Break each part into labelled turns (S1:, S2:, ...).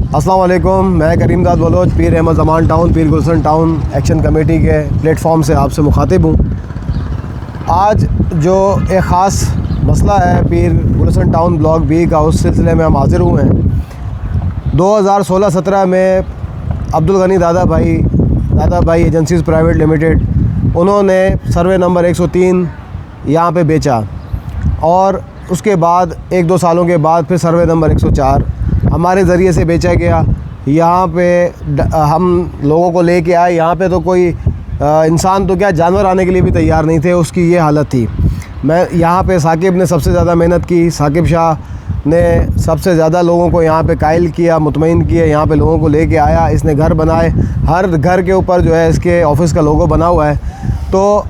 S1: अस्सलाम वालेकुम, मैं करीमदाद बलोच पीर अहमद ज़मान टाउन पीर गुलशन टाउन एक्शन कमेटी के प्लेटफॉर्म से आपसे मुखातिब हूँ। आज जो एक ख़ास मसला है पीर गुलशन टाउन ब्लॉक बी का, उस सिलसिले में हम हाज़िर हुए हैं। 2016-17 में अब्दुल गनी दादा भाई एजेंसीज़ प्राइवेट लिमिटेड, उन्होंने सर्वे नंबर 103 यहाँ पे बेचा और उसके बाद 1-2 सालों के बाद फिर सर्वे नंबर 104 हमारे ज़रिए से बेचा गया। यहाँ पे हम लोगों को लेके आए। यहाँ पे तो कोई इंसान तो क्या, जानवर आने के लिए भी तैयार नहीं थे, उसकी ये हालत थी। मैं यहाँ पे साकिब ने सबसे ज़्यादा मेहनत की, साकिब शाह ने सबसे ज़्यादा लोगों को यहाँ पे कायल किया, मुतमईन किया, यहाँ पे लोगों को लेके आया। इसने घर बनाए, हर घर के ऊपर जो है इसके ऑफ़िस का लोगो बना हुआ है। तो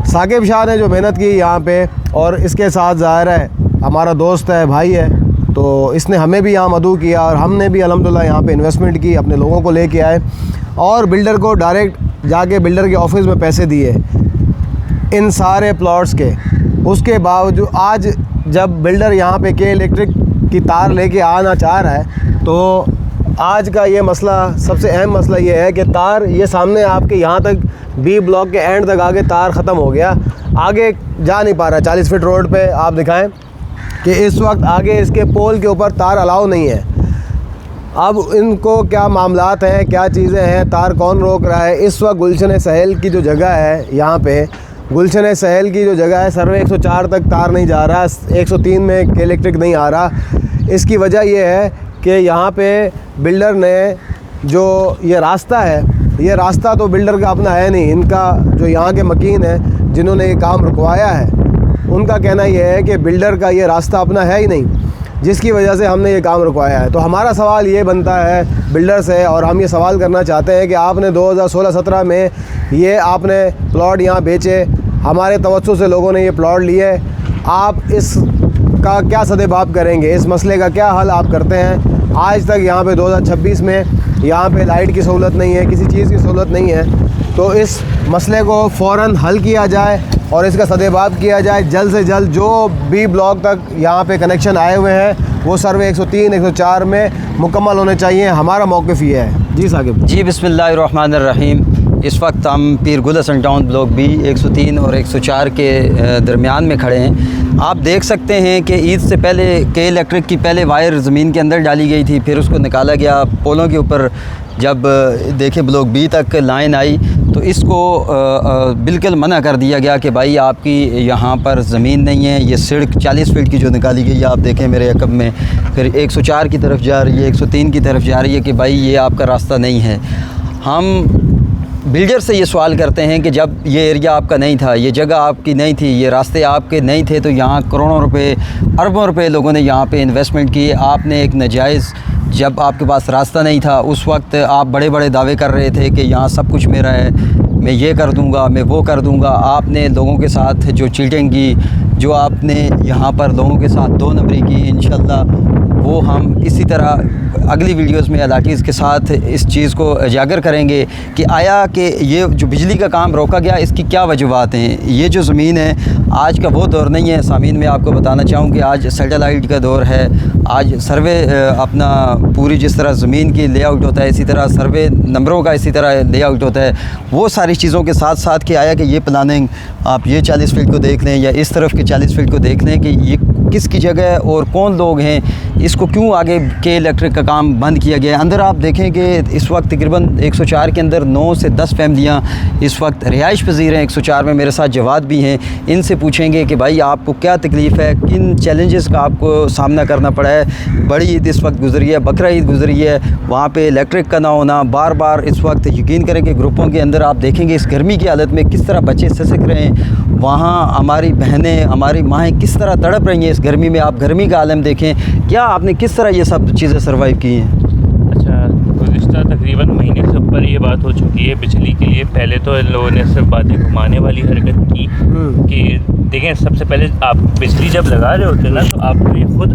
S1: साकिब शाह ने जो मेहनत की यहाँ पे, और इसके साथ ज़ाहिर है हमारा दोस्त है, भाई है, तो इसने हमें भी यहाँ मदऊ किया और हमने भी अल्हम्दुलिल्लाह यहाँ पे इन्वेस्टमेंट की, अपने लोगों को लेके आए और बिल्डर को डायरेक्ट जाके बिल्डर के ऑफ़िस में पैसे दिए इन सारे प्लॉट्स के। उसके बावजूद आज जब बिल्डर यहाँ पे के इलेक्ट्रिक की तार लेके आना चाह रहा है, तो आज का ये मसला, सबसे अहम मसला ये है कि तार ये सामने आपके यहाँ तक बी ब्लॉक के एंड तक आगे तार ख़त्म हो गया, आगे जा नहीं पा रहा। 40 फीट रोड पे आप दिखाएं कि इस वक्त आगे इसके पोल के ऊपर तार अलाउ नहीं है। अब इनको क्या मामलात हैं, क्या चीज़ें हैं, तार कौन रोक रहा है? इस वक्त गुलशन सहल की जो जगह है, यहाँ पे गुलशन सहल की जो जगह है, सर्वे 104 तक तार नहीं जा रहा, 103 में इलेक्ट्रिक नहीं आ रहा। इसकी वजह यह है कि यहाँ पे बिल्डर ने जो ये रास्ता है, ये रास्ता तो बिल्डर का अपना है नहीं, इनका जो यहाँ के मकीन है जिन्होंने ये काम रुकवाया है, उनका कहना यह है कि बिल्डर का ये रास्ता अपना है ही नहीं, जिसकी वजह से हमने ये काम रुकवाया है। तो हमारा सवाल ये बनता है बिल्डर से, और हम ये सवाल करना चाहते हैं कि आपने 2016-17 में ये आपने प्लॉट यहाँ बेचे, हमारे तवज्जो से लोगों ने ये प्लॉट लिए, आप इसका क्या सदेबाप करेंगे? इस मसले का क्या हल आप करते हैं? आज तक यहाँ पे 2026 में यहाँ पे लाइट की सहूलत नहीं है, किसी चीज़ की सहूलत नहीं है। तो इस मसले को फ़ौरन हल किया जाए और इसका सदेबाप किया जाए जल्द से जल्द। जो बी ब्लॉक तक यहाँ पे कनेक्शन आए हुए हैं वो सर्वे 103, 104 में मुकम्मल होने चाहिए। हमारा मौक़िफ़ ये है। जी साकिब।
S2: जी बिस्मिल्लाहिर्रहमानिर्रहीम। इस वक्त हम पीर गुलशन टाउन ब्लॉक बी 103 और 104 के दरमियान में खड़े हैं। आप देख सकते हैं कि ईद से पहले के इलेक्ट्रिक की पहले वायर ज़मीन के अंदर डाली गई थी, फिर उसको निकाला गया। पोलों के ऊपर जब देखे ब्लॉक बी तक लाइन आई तो इसको बिल्कुल मना कर दिया गया कि भाई आपकी यहाँ पर ज़मीन नहीं है। ये सड़क 40 फीट की जो निकाली गई है, आप देखें मेरे अकब में, फिर 104 की तरफ जा रही है, 103 की तरफ जा रही है कि भाई ये आपका रास्ता नहीं है। हम बिल्डर से ये सवाल करते हैं कि जब ये एरिया आपका नहीं था, ये जगह आपकी नहीं थी, ये रास्ते आपके नहीं थे, तो यहाँ करोड़ों रुपए, अरबों रुपए लोगों ने यहाँ पे इन्वेस्टमेंट किए। आपने एक नाजायज़, जब आपके पास रास्ता नहीं था उस वक्त आप बड़े बड़े दावे कर रहे थे कि यहाँ सब कुछ मेरा है, मैं ये कर दूँगा, मैं वो कर दूँगा। आपने लोगों के साथ जो चीटिंग की, जो आपने यहाँ पर लोगों के साथ 2 नंबरी की, इंशाल्लाह वो हम इसी तरह अगली वीडियोस में अलाटीज़ के साथ इस चीज़ को उजागर करेंगे कि आया कि ये जो बिजली का काम रोका गया, इसकी क्या वजूहात हैं। ये जो ज़मीन है आज का वो दौर नहीं है। सामीन में आपको बताना चाहूँ कि आज सैटेलाइट का दौर है। आज सर्वे अपना पूरी जिस तरह ज़मीन की लेआउट होता है, इसी तरह सर्वे नंबरों का इसी तरह लेआउट होता है। वो सारी चीज़ों के साथ साथ कि आया कि ये प्लानिंग, आप ये 40 फीट को देख लें या इस तरफ के 40 फीट को देख लें कि ये किसकी जगह है और कौन लोग हैं, इसको क्यों आगे के इलेक्ट्रिक का काम बंद किया गया है। अंदर आप देखें कि इस वक्त तकरीबन 104 के अंदर 9 से 10 फैमिलियाँ इस वक्त रिहाइश पजीर हैं। 104 में मेरे साथ जवाद भी हैं, इनसे पूछेंगे कि भाई आपको क्या तकलीफ़ है, किन चैलेंजेस का आपको सामना करना पड़ा है। बड़ी ईद इस वक्त गुजरी है, बकरा ईद गुजरी है, वहाँ पे इलेक्ट्रिक का ना होना, बार बार इस वक्त यकीन करें कि ग्रुपों के अंदर आप देखेंगे इस गर्मी की हालत में किस तरह बच्चे सिसक रहे हैं। वहाँ हमारी बहनें, हमारी माएँ किस तरह तड़प रही हैं इस गर्मी में। आप गर्मी का आलम देखें, क्या आपने किस तरह ये सब चीज़ें सर्वाइव की हैं?
S3: अच्छा, गुज़िश्ता तकरीबन महीने से ऊपर ये बात हो चुकी है बिजली के लिए। पहले तो इन लोगों ने सिर्फ बातें घुमाने वाली हरकत की कि देखें, सबसे पहले आप बिजली जब लगा रहे होते ना तो आपको ये खुद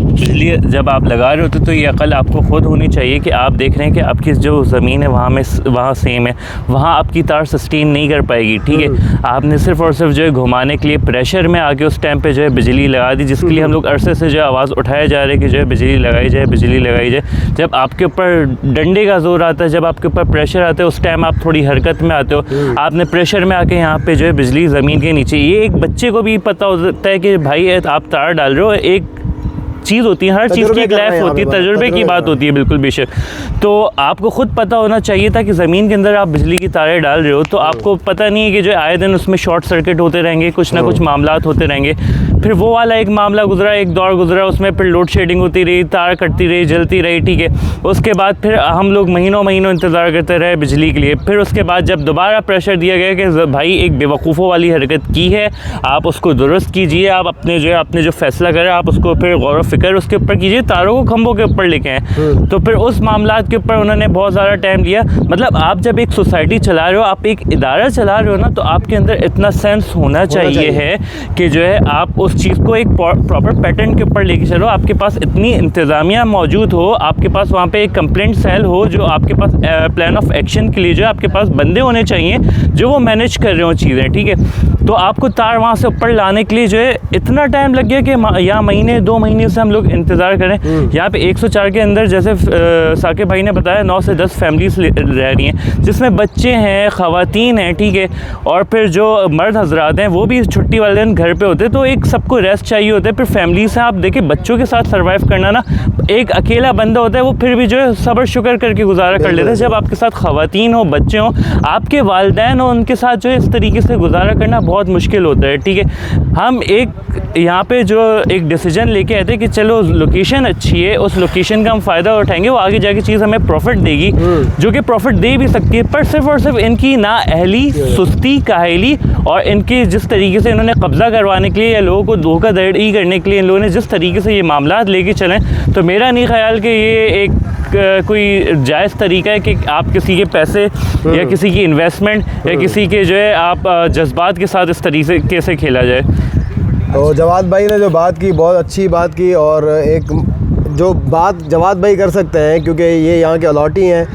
S3: बिजली जब आप लगा रहे होते तो ये अकल आपको ख़ुद होनी चाहिए कि आप देख रहे हैं कि आपकी जो ज़मीन है वहाँ सेम है, वहाँ आपकी तार सस्टेन नहीं कर पाएगी, ठीक है। आपने सिर्फ़ और सिर्फ जो है घुमाने के लिए प्रेशर में आके उस टाइम पे जो है बिजली लगा दी, जिसके लिए हम लोग अरसे से जो है आवाज़ उठाए जा रहे हैं कि जो है बिजली लगाई जाए, बिजली लगाई जाए। जब आपके ऊपर डंडे का जोर आता है, जब आपके ऊपर प्रेशर आता है, उस टाइम आप थोड़ी हरकत में आते हो। आपने प्रेशर में आके यहाँ पे जो है बिजली ज़मीन के नीचे, ये एक बच्चे को भी पता होता है कि भाई आप तार डाल रहे हो, एक चीज़ होती है, हर चीज़ की एक लाइफ होती है, तजुर्बे की बात होती है, बिल्कुल बेशक। तो आपको ख़ुद पता होना चाहिए था कि ज़मीन के अंदर आप बिजली की तारें डाल रहे हो, तो आपको पता नहीं है कि जो आए दिन उसमें शॉर्ट सर्किट होते रहेंगे, कुछ ना कुछ मामलात होते रहेंगे। फिर वो वाला एक मामला गुजरा, एक दौर गुजरा, उसमें फिर लोड शेडिंग होती रही, तार कटती रही, जलती रही, ठीक है। उसके बाद फिर हम लोग महीनों महीनों इंतज़ार करते रहे बिजली के लिए। फिर उसके बाद जब दोबारा प्रेशर दिया गया कि भाई एक बेवकूफ़ों वाली हरकत की है, आप उसको दुरुस्त कीजिए, आप अपने जो फ़ैसला करें आप उसको फिर गौर फ़िक्र उसके ऊपर कीजिए, तारों को खंभों के ऊपर लेके आएँ। तो फिर उस मामलात के ऊपर उन्होंने बहुत ज़्यादा टाइम लिया। मतलब आप जब एक सोसाइटी चला रहे हो, आप एक इदारा चला रहे हो ना, तो आपके अंदर इतना सेंस होना चाहिए है कि जो है आप उस चीज़ को एक प्रॉपर पैटर्न के ऊपर लेके चलो। आपके पास इतनी इंतज़ामिया मौजूद हो, आपके पास वहाँ पे एक कंप्लेंट सेल हो, जो आपके पास प्लान ऑफ एक्शन के लिए जो आपके पास बंदे होने चाहिए जो वो मैनेज कर रहे हो चीज़ें, ठीक है। तो आपको तार वहाँ से ऊपर लाने के लिए जो है इतना टाइम लग गया कि यहाँ महीने 2 महीने से हम लोग इंतज़ार करें। यहाँ पे 104 के अंदर जैसे साकिब भाई ने बताया 9 से 10 फैमिलीज रह रही हैं, जिसमें बच्चे हैं, ख़वातीन हैं, ठीक है, और फिर जो मर्द हजरात हैं वो भी छुट्टी वाले दिन घर पे होते हैं, तो एक सबको रेस्ट चाहिए होता है। फिर फैमिली से आप देखें, बच्चों के साथ सर्वाइव करना ना, एक अकेला बंदा होता है वो फिर भी जो है सब्र शुक्र करके गुजारा कर लेता है। जब आपके साथ ख़वातीन हो, बच्चे हों, आपके वालिदैन हो, उनके साथ जो है इस तरीके से गुजारा करना बहुत मुश्किल होता है, ठीक है। हम एक यहाँ पे जो एक डिसीजन लेके आए थे कि चलो लोकेशन अच्छी है, उस लोकेशन का हम फ़ायदा उठाएंगे, वो आगे जाके चीज़ हमें प्रॉफिट देगी, जो कि प्रॉफिट दे भी सकती है, पर सिर्फ़ और सिर्फ इनकी नाअहली, सुस्ती, काहली और इनकी जिस तरीके से इन्होंने कब्ज़ा करवाने के लिए या लोगों को धोखाधड़ी करने के लिए इन लोगों ने जिस तरीके से ये मामलात लेके चलें, तो मेरा नहीं ख्याल कि ये एक कोई जायज़ तरीका है कि आप किसी के पैसे या किसी की इन्वेस्टमेंट या किसी के जो है आप जज्बात के साथ इस तरीके से खेला जाए।
S1: तो जवाद भाई ने जो बात की, बहुत अच्छी बात की, और एक जो बात जवाद भाई कर सकते हैं क्योंकि ये यहाँ के अलॉटी हैं,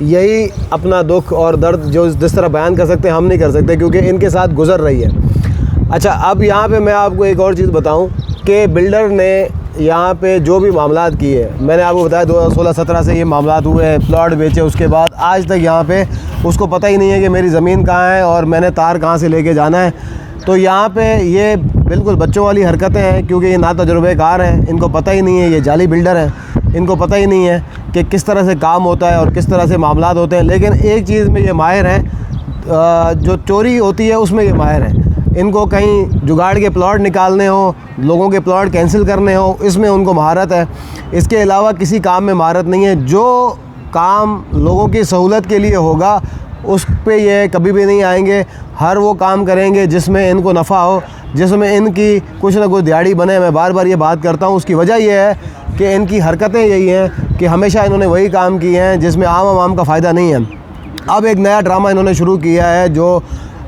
S1: यही अपना दुख और दर्द जो जिस तरह बयान कर सकते हैं हम नहीं कर सकते क्योंकि इनके साथ गुजर रही है। अच्छा, अब यहाँ पे मैं आपको एक और चीज़ बताऊँ कि बिल्डर ने यहाँ पे जो भी मामलात किए, मैंने आपको बताया 2016-17 से ये मामलात हुए हैं, प्लॉट बेचे, उसके बाद आज तक यहाँ पे उसको पता ही नहीं है कि मेरी ज़मीन कहाँ है और मैंने तार कहाँ से लेके जाना है। तो यहाँ पे ये बिल्कुल बच्चों वाली हरकतें हैं क्योंकि ये ना तजुर्बेकार हैं, इनको पता ही नहीं है, ये जाली बिल्डर हैं, इनको पता ही नहीं है कि किस तरह से काम होता है और किस तरह से मामलात होते हैं। लेकिन एक चीज़ में ये माहिर हैं, जो चोरी होती है उसमें ये माहिर हैं। इनको कहीं जुगाड़ के प्लॉट निकालने हो, लोगों के प्लॉट कैंसिल करने हो, इसमें उनको महारत है। इसके अलावा किसी काम में महारत नहीं है। जो काम लोगों की सहूलत के लिए होगा उस पे ये कभी भी नहीं आएंगे। हर वो काम करेंगे जिसमें इनको नफ़ा हो, जिसमें इनकी कुछ ना कुछ दिहाड़ी बने। मैं बार बार ये बात करता हूँ, उसकी वजह यह है कि इनकी हरकतें यही हैं कि हमेशा इन्होंने वही काम किए हैं जिसमें आवाम का फ़ायदा नहीं है। अब एक नया ड्रामा इन्होंने शुरू किया है जो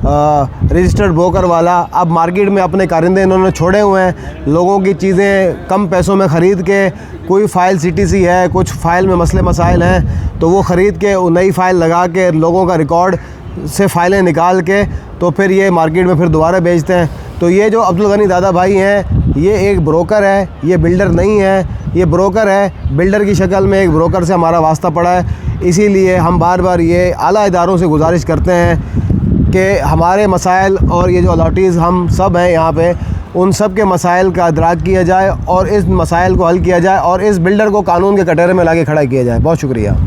S1: रजिस्टर्ड ब्रोकर वाला। अब मार्केट में अपने कारिंदे इन्होंने छोड़े हुए हैं, लोगों की चीज़ें कम पैसों में ख़रीद के, कोई फ़ाइल CTC है, कुछ फ़ाइल में मसले मसाइल हैं, तो वो ख़रीद के नई फ़ाइल लगा के लोगों का रिकॉर्ड से फ़ाइलें निकाल के तो फिर ये मार्केट में फिर दोबारा बेचते हैं। तो ये जो अब्दुल गनी दादा भाई हैं, ये एक ब्रोकर है, ये बिल्डर नहीं है, ये ब्रोकर है। बिल्डर की शक्ल में एक ब्रोकर से हमारा वास्ता पड़ा है। इसीलिए हम बार बार ये आला इदारों से गुजारिश करते हैं कि हमारे मसाइल और ये जो अलॉटीज़ हम सब हैं यहाँ पे, उन सब के मसाइल का इदराक किया जाए और इस मसाइल को हल किया जाए और इस बिल्डर को कानून के कटहरे में लाके खड़ा किया जाए। बहुत शुक्रिया।